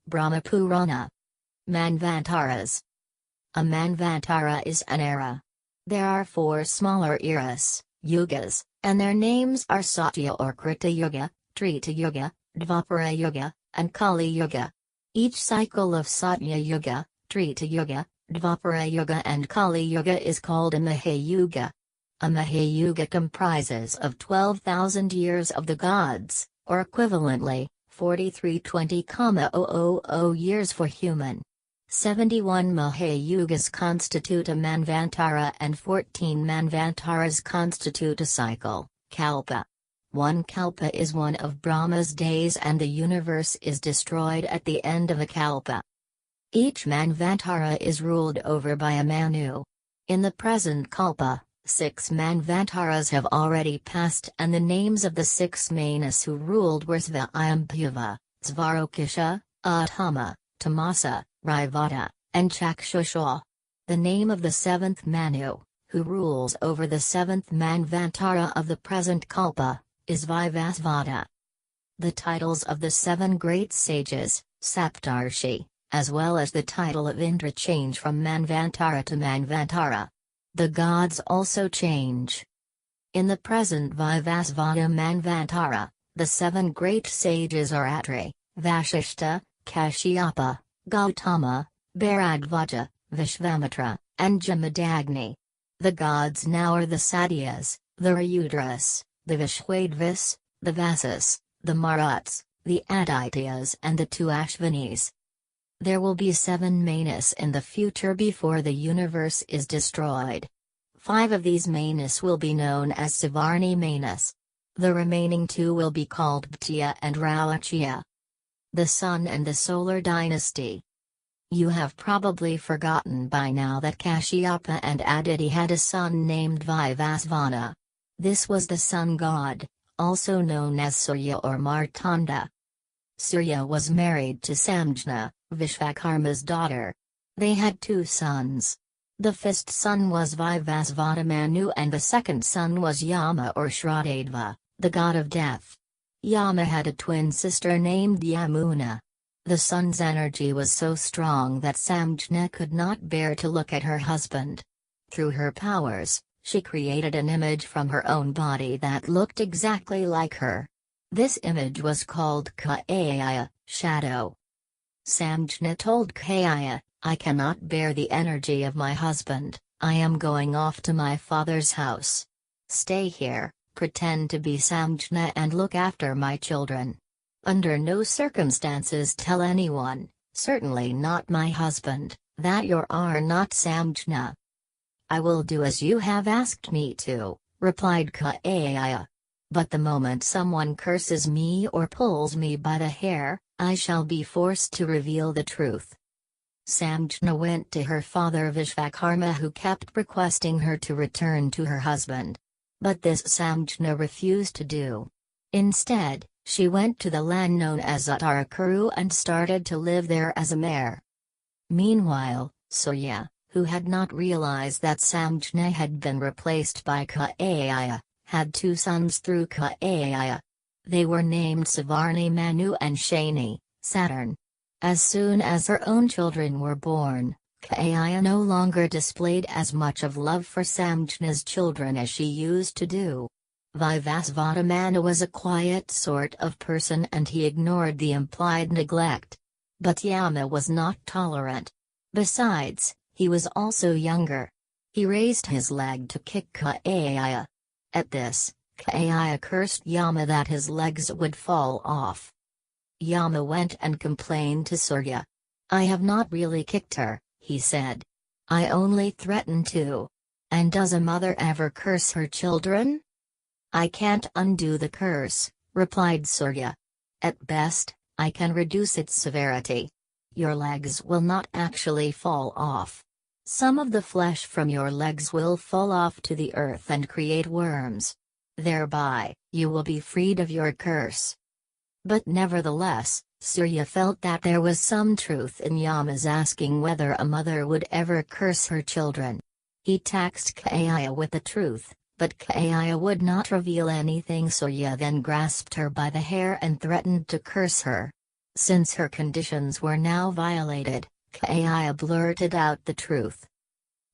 Brahma Purana. Manvantaras. A Manvantara is an era. There are 4 smaller eras, yugas, and their names are Satya or Krita Yuga, Treta Yuga, Dvapara Yuga, and Kali Yuga. Each cycle of Satya Yuga, Treta Yuga, Dvapara Yuga and Kali Yuga is called a Maha-Yuga. A Maha-Yuga comprises of 12,000 years of the gods, or equivalently, 4320,000 years for human. 71 Maha-Yugas constitute a Manvantara and 14 Manvantaras constitute a cycle, Kalpa. One Kalpa is one of Brahma's days and the universe is destroyed at the end of a Kalpa. Each Manvantara is ruled over by a Manu. In the present Kalpa, 6 Manvantaras have already passed and the names of the 6 Manus who ruled were Svayambhuva, Svarokisha, Atama, Tamasa, Raivata, and Chakshusha. The name of the 7th Manu, who rules over the 7th Manvantara of the present Kalpa, is Vaivasvata. The titles of the 7 great sages, Saptarshi, as well as the title of Indra change from Manvantara to Manvantara. The gods also change. In the present Vaivasvata Manvantara, the 7 great sages are Atri, Vashishta, Kashyapa, Gautama, Bharadvaja, Vishvamitra, and Jamadagni. The gods now are the Satyas, the Rudras, the Vishwadvas, the Vasas, the Maruts, the Adityas and the 2 Ashvinis. There will be 7 Manus in the future before the universe is destroyed. 5 of these Manus will be known as Savarni Manus. The remaining 2 will be called Bhoutya and Rouchya. The Sun and the Solar Dynasty. You have probably forgotten by now that Kashyapa and Aditi had a son named Vaivasvata. This was the sun god, also known as Surya or Martanda. Surya was married to Samjna, Vishvakarma's daughter. They had 2 sons. The first son was Vaivasvata Manu and the second son was Yama or Shradadva, the god of death. Yama had a twin sister named Yamuna. The sun's energy was so strong that Samjna could not bear to look at her husband. Through her powers, she created an image from her own body that looked exactly like her. This image was called Kaya, shadow. Samjna told Kaya, "I cannot bear the energy of my husband, I am going off to my father's house. Stay here, pretend to be Samjna and look after my children. Under no circumstances tell anyone, certainly not my husband, that you are not Samjna." "I will do as you have asked me to," replied Kaya. "But the moment someone curses me or pulls me by the hair, I shall be forced to reveal the truth." Samjna went to her father Vishvakarma who kept requesting her to return to her husband. But this Samjna refused to do. Instead, she went to the land known as Uttarakuru and started to live there as a mare. Meanwhile, Surya, who had not realized that Samjna had been replaced by Kaya, had 2 sons through Kaya. They were named Savarni Manu and Shani, Saturn. As soon as her own children were born, Kaya no longer displayed as much of love for Samjna's children as she used to do. Vaivasvata Manu was a quiet sort of person and he ignored the implied neglect. But Yama was not tolerant. Besides, he was also younger. He raised his leg to kick Kaya. At this, Kaya cursed Yama that his legs would fall off. Yama went and complained to Surya. "I have not really kicked her," he said. "I only threatened to. And does a mother ever curse her children?" "I can't undo the curse," replied Surya. "At best, I can reduce its severity. Your legs will not actually fall off. Some of the flesh from your legs will fall off to the earth and create worms. Thereby, you will be freed of your curse." But nevertheless, Surya felt that there was some truth in Yama's asking whether a mother would ever curse her children. He taxed Kaya with the truth, but Kaya would not reveal anything. Surya then grasped her by the hair and threatened to curse her. Since her conditions were now violated, Kai blurted out the truth.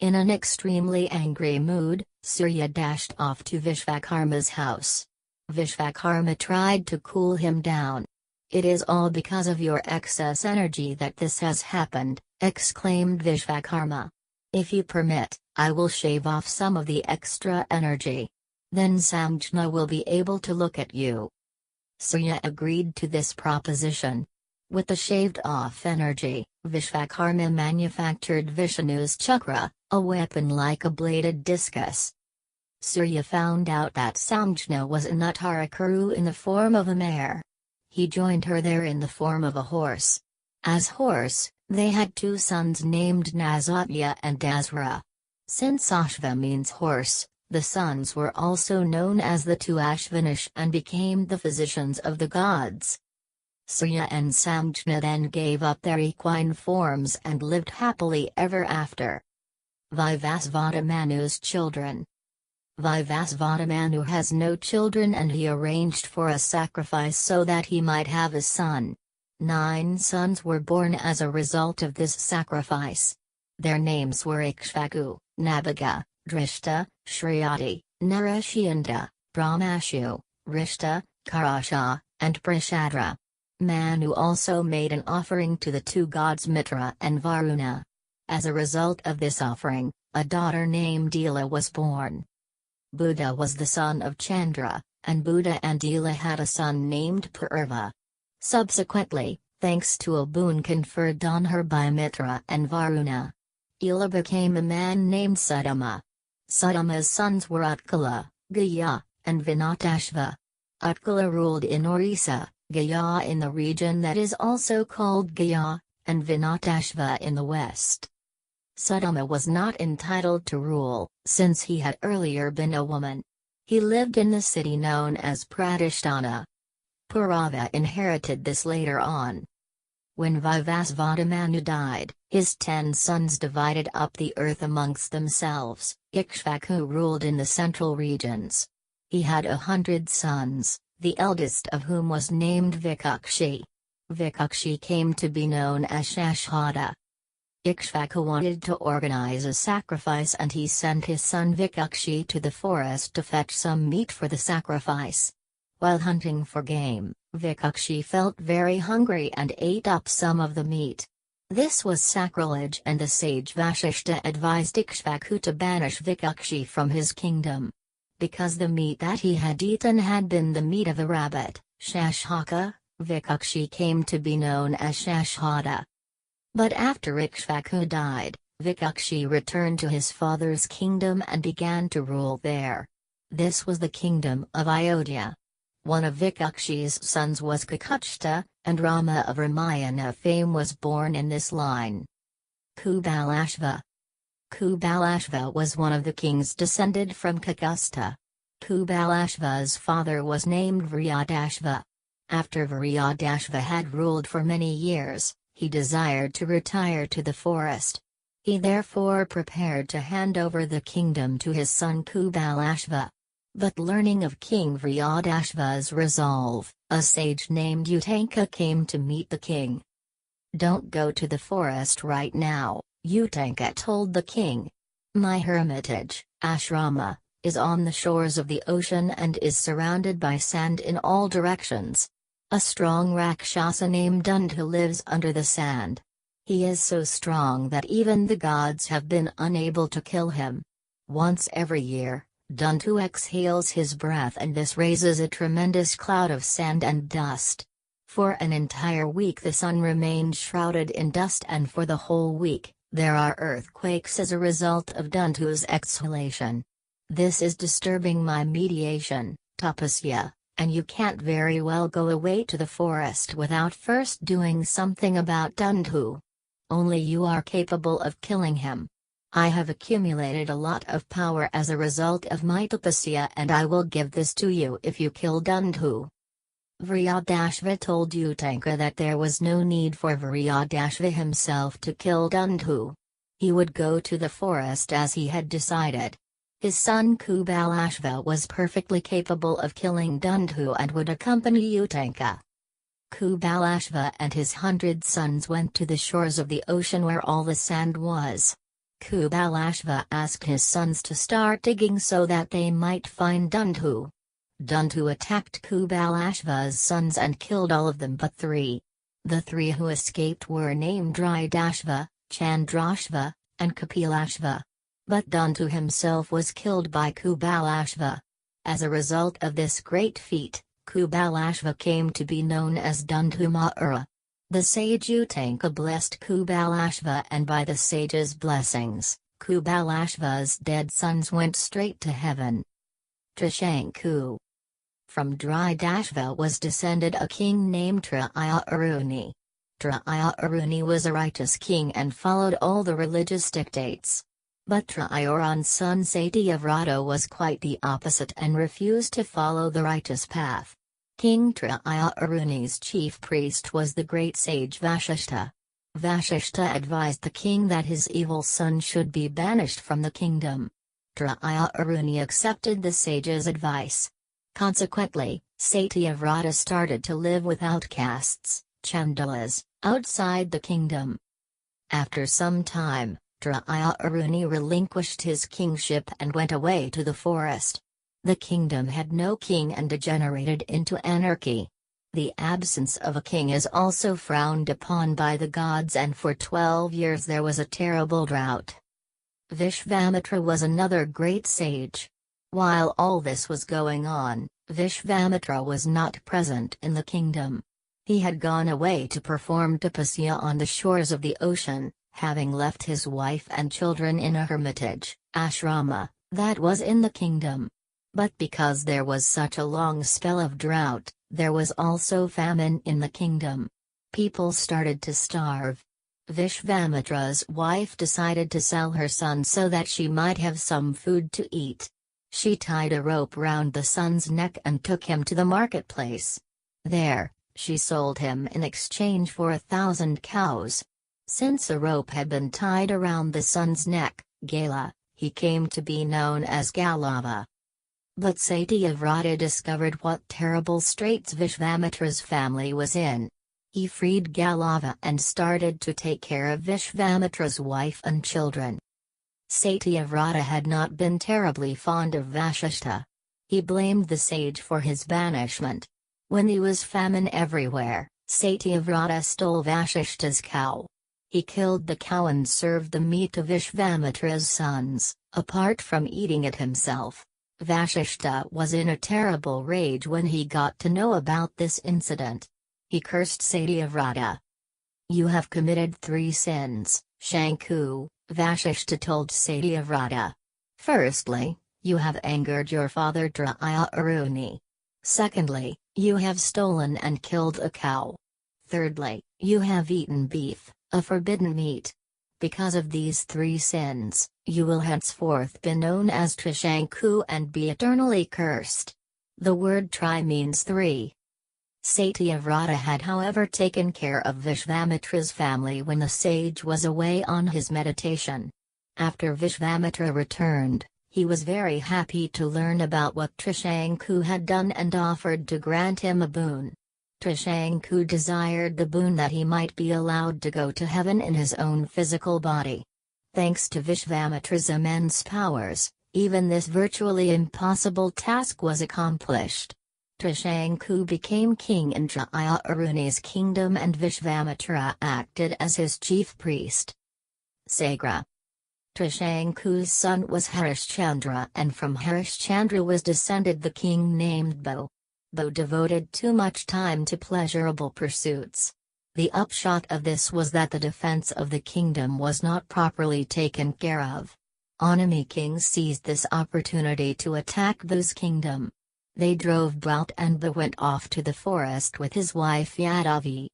In an extremely angry mood, Surya dashed off to Vishvakarma's house. Vishvakarma tried to cool him down. "It is all because of your excess energy that this has happened," exclaimed Vishvakarma. "If you permit, I will shave off some of the extra energy. Then Samjna will be able to look at you." Surya agreed to this proposition. With the shaved-off energy, Vishvakarma manufactured Vishnu's chakra, a weapon like a bladed discus. Surya found out that Samjna was an Uttarakuru in the form of a mare. He joined her there in the form of a horse. As horse, they had two sons named Nasatya and Dasra. Since Ashva means horse, the sons were also known as the two Ashvinish and became the physicians of the gods. Surya and Samjna then gave up their equine forms and lived happily ever after. Vaivasvata Manu's children. Vaivasvata Manu has no children and he arranged for a sacrifice so that he might have a son. 9 sons were born as a result of this sacrifice. Their names were Ikshvaku, Nabhaga, Drishta, Shriyati, Narashyanda, Brahmashu, Rishta, Karasha, and Prashadra. Manu also made an offering to the two gods Mitra and Varuna. As a result of this offering, a daughter named Ila was born. Buddha was the son of Chandra, and Buddha and Ila had a son named Purva. Subsequently, thanks to a boon conferred on her by Mitra and Varuna, Ila became a man named Sudama. Sudama's sons were Utkala, Gaya, and Vinatashva. Utkala ruled in Orissa, Gaya in the region that is also called Gaya, and Vinatashva in the west. Sudama was not entitled to rule, since he had earlier been a woman. He lived in the city known as Pratishtana. Purava inherited this later on. When Vaivasvata Manu died, his 10 sons divided up the earth amongst themselves. Ikshvaku ruled in the central regions. He had 100 sons, the eldest of whom was named Vikakshi. Vikakshi came to be known as Shashvata. Ikshvaku wanted to organize a sacrifice and he sent his son Vikakshi to the forest to fetch some meat for the sacrifice. While hunting for game, Vikakshi felt very hungry and ate up some of the meat. This was sacrilege and the sage Vashishta advised Ikshvaku to banish Vikakshi from his kingdom. Because the meat that he had eaten had been the meat of a rabbit, Shashaka, Vikakshi came to be known as Shashvata. But after Ikshvaku died, Vikakshi returned to his father's kingdom and began to rule there. This was the kingdom of Ayodhya. One of Vikakshi's sons was Kakutshta, and Rama of Ramayana fame was born in this line. Kubalashva. Kubalashva was one of the kings descended from Kakusta. Kubalashva's father was named Vryadashva. After Vryadashva had ruled for many years, he desired to retire to the forest. He therefore prepared to hand over the kingdom to his son Kubalashva. But learning of King Vryadashva's resolve, a sage named Utanka came to meet the king. "Don't go to the forest right now," Utanka told the king. "My hermitage, ashrama, is on the shores of the ocean and is surrounded by sand in all directions. A strong Rakshasa named Dundhu lives under the sand. He is so strong that even the gods have been unable to kill him. Once every year, Dundhu exhales his breath and this raises a tremendous cloud of sand and dust. For an entire week the sun remains shrouded in dust and for the whole week, there are earthquakes as a result of Dundhu's exhalation. This is disturbing my meditation, tapasya, and you can't very well go away to the forest without first doing something about Dundhu. Only you are capable of killing him. I have accumulated a lot of power as a result of my tapasya and I will give this to you if you kill Dundhu." Vryadashva told Utanka that there was no need for Vryadashva himself to kill Dundhu. He would go to the forest as he had decided. His son Kubalashva was perfectly capable of killing Dundhu and would accompany Utanka. Kubalashva and his 100 sons went to the shores of the ocean where all the sand was. Kubalashva asked his sons to start digging so that they might find Dundu. Dundu attacked Kubalashva's sons and killed all of them but 3. The 3 who escaped were named Dridashva, Chandrashva, and Kapilashva. But Dundu himself was killed by Kubalashva. As a result of this great feat, Kubalashva came to be known as Dundu Maura. The sage Utanka blessed Kubalashva, and by the sage's blessings, Kubalashva's dead sons went straight to heaven. Trishanku. From Dridashva was descended a king named Trayaruni. Trayaruni was a righteous king and followed all the religious dictates. But Trayarun's son Satyavrata was quite the opposite and refused to follow the righteous path. King Trayaruni's chief priest was the great sage Vashishta. Vashishta advised the king that his evil son should be banished from the kingdom. Trayaruni accepted the sage's advice. Consequently, Satyavrata started to live with outcasts, chandalas, outside the kingdom. After some time, Trayaruni relinquished his kingship and went away to the forest. The kingdom had no king and degenerated into anarchy. The absence of a king is also frowned upon by the gods, and for 12 years there was a terrible drought. Vishvamitra was another great sage. While all this was going on, Vishvamitra was not present in the kingdom. He had gone away to perform tapasya on the shores of the ocean, having left his wife and children in a hermitage, ashrama, that was in the kingdom. But because there was such a long spell of drought, there was also famine in the kingdom. People started to starve. Vishvamitra's wife decided to sell her son so that she might have some food to eat. She tied a rope round the son's neck and took him to the marketplace. There, she sold him in exchange for 1,000 cows. Since a rope had been tied around the son's neck, Gala, he came to be known as Galava. But Satyavrata discovered what terrible straits Vishvamitra's family was in. He freed Galava and started to take care of Vishvamitra's wife and children. Satyavrata had not been terribly fond of Vashishta. He blamed the sage for his banishment. When there was famine everywhere, Satyavrata stole Vashishta's cow. He killed the cow and served the meat to Vishvamitra's sons, apart from eating it himself. Vashishta was in a terrible rage when he got to know about this incident. He cursed Satyavrata. "You have committed 3 sins, Shanku," Vashishta told Satyavrata. "Firstly, you have angered your father Trayaruni. Secondly, you have stolen and killed a cow. Thirdly, you have eaten beef, a forbidden meat. Because of these 3 sins, you will henceforth be known as Trishanku and be eternally cursed." The word tri means 3. Satyavrata had however taken care of Vishvamitra's family when the sage was away on his meditation. After Vishvamitra returned, he was very happy to learn about what Trishanku had done and offered to grant him a boon. Trishanku desired the boon that he might be allowed to go to heaven in his own physical body. Thanks to Vishvamitra's immense powers, even this virtually impossible task was accomplished. Trishanku became king in Trayaruni's kingdom and Vishvamitra acted as his chief priest. Sagara. Trishanku's son was Harishchandra, and from Harishchandra was descended the king named Bho. Bho devoted too much time to pleasurable pursuits. The upshot of this was that the defense of the kingdom was not properly taken care of. Enemy kings seized this opportunity to attack Bho's kingdom. They drove Bhout, and Bho went off to the forest with his wife Yadavi.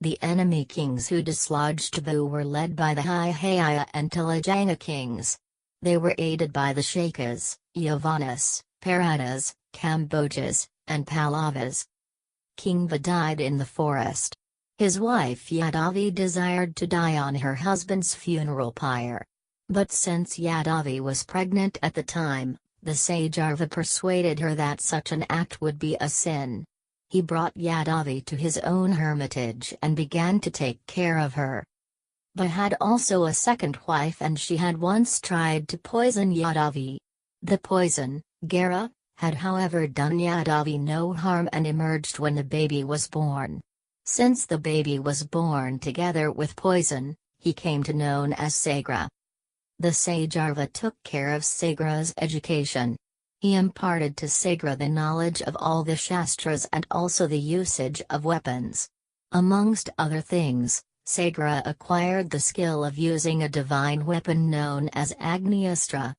The enemy kings who dislodged Bho were led by the Hyhaya and Telajanga kings. They were aided by the Shakas, Yavanas, Paradas, Kambojas, and Pallavas. King Bho died in the forest. His wife Yadavi desired to die on her husband's funeral pyre. But since Yadavi was pregnant at the time, the sage Arva persuaded her that such an act would be a sin. He brought Yadavi to his own hermitage and began to take care of her. But had also a second wife, and she had once tried to poison Yadavi. The poison, Gara, had however done Yadavi no harm and emerged when the baby was born. Since the baby was born together with poison, he came to known as Sagara. The sage Arva took care of Sagara's education. He imparted to Sagara the knowledge of all the Shastras and also the usage of weapons. Amongst other things, Sagara acquired the skill of using a divine weapon known as Agnyastra.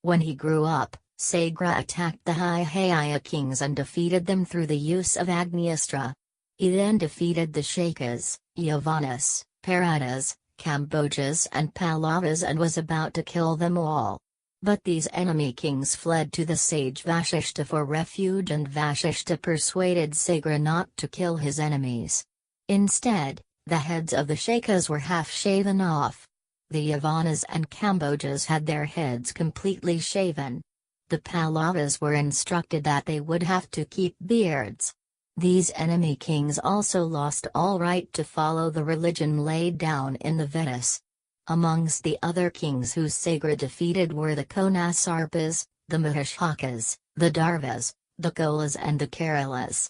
When he grew up, Sagara attacked the Hyaya kings and defeated them through the use of Agnyastra. He then defeated the Shakas, Yavanas, Paradas, Kambojas and Pallavas and was about to kill them all. But these enemy kings fled to the sage Vashishta for refuge, and Vashishta persuaded Sagara not to kill his enemies. Instead, the heads of the Shakas were half shaven off. The Yavanas and Kambojas had their heads completely shaven. The Pallavas were instructed that they would have to keep beards. These enemy kings also lost all right to follow the religion laid down in the Vedas. Amongst the other kings who Sagara defeated were the Konasarpas, the Mahishakas, the Darvas, the Kolas and the Keralas.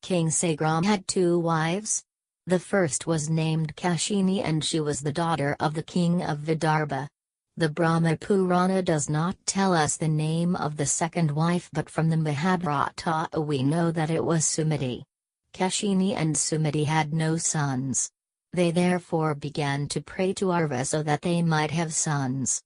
King Sagara had two wives. The first was named Keshini, and she was the daughter of the king of Vidarbha. The Brahma Purana does not tell us the name of the second wife, but from the Mahabharata we know that it was Sumati. Keshini and Sumati had no sons. They therefore began to pray to Arva so that they might have sons.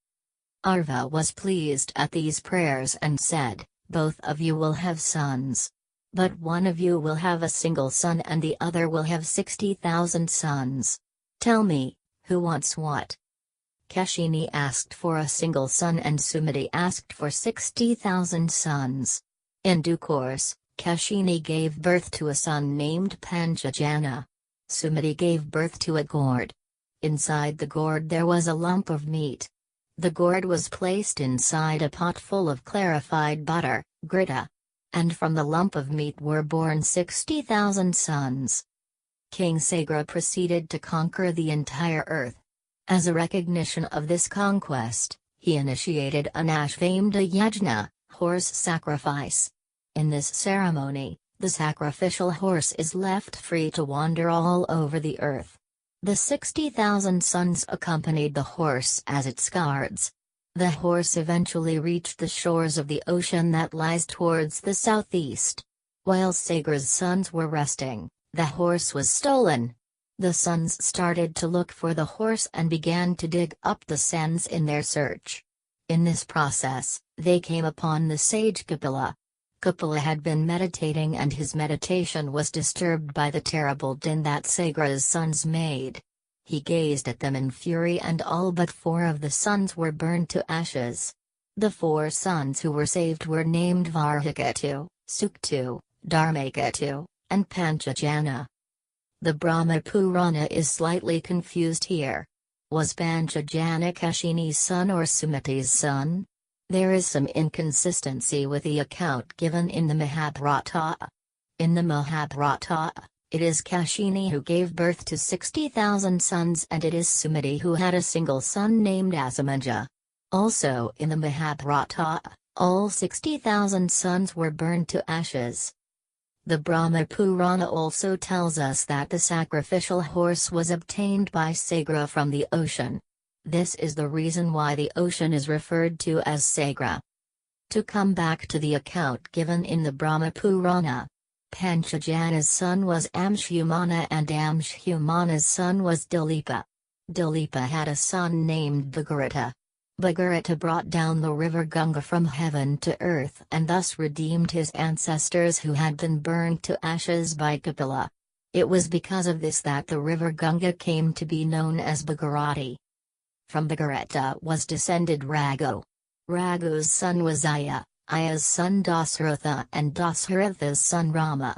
Arva was pleased at these prayers and said, "Both of you will have sons. But one of you will have a single son and the other will have 60,000 sons. Tell me, who wants what?" Keshini asked for a single son and Sumati asked for 60,000 sons. In due course, Keshini gave birth to a son named Panchajana. Sumati gave birth to a gourd. Inside the gourd there was a lump of meat. The gourd was placed inside a pot full of clarified butter, Krita. And from the lump of meat were born 60,000 sons. King Sagara proceeded to conquer the entire earth. As a recognition of this conquest, he initiated an Ashvamedha Yajna, horse sacrifice. In this ceremony, the sacrificial horse is left free to wander all over the earth. The 60,000 sons accompanied the horse as its guards. The horse eventually reached the shores of the ocean that lies towards the southeast. While Sagara's sons were resting, the horse was stolen. The sons started to look for the horse and began to dig up the sands in their search. In this process, they came upon the sage Kapila. Kapila had been meditating and his meditation was disturbed by the terrible din that Sagara's sons made. He gazed at them in fury and all but 4 of the sons were burned to ashes. The 4 sons who were saved were named Varhikatu, Suktu, Dharmakatu, and Panchajana. The Brahma Purana is slightly confused here. Was Panchajana Keshini's son or Sumati's son? There is some inconsistency with the account given in the Mahabharata. In the Mahabharata, it is Keshini who gave birth to 60,000 sons and it is Sumati who had a single son named Asamaja. Also in the Mahabharata, all 60,000 sons were burned to ashes. The Brahma Purana also tells us that the sacrificial horse was obtained by Sagara from the ocean. This is the reason why the ocean is referred to as Sagara. To come back to the account given in the Brahma Purana, Panchajana's son was Amshumana and Amshumana's son was Dilipa. Dilipa had a son named Bhagirata. Bhagirata brought down the river Ganga from heaven to earth and thus redeemed his ancestors who had been burned to ashes by Kapila. It was because of this that the river Ganga came to be known as Bhagirati. From Bhagirata was descended Raghu. Raghu's son was Aya, Aya's son Dasharatha and Dasharatha's son Rama.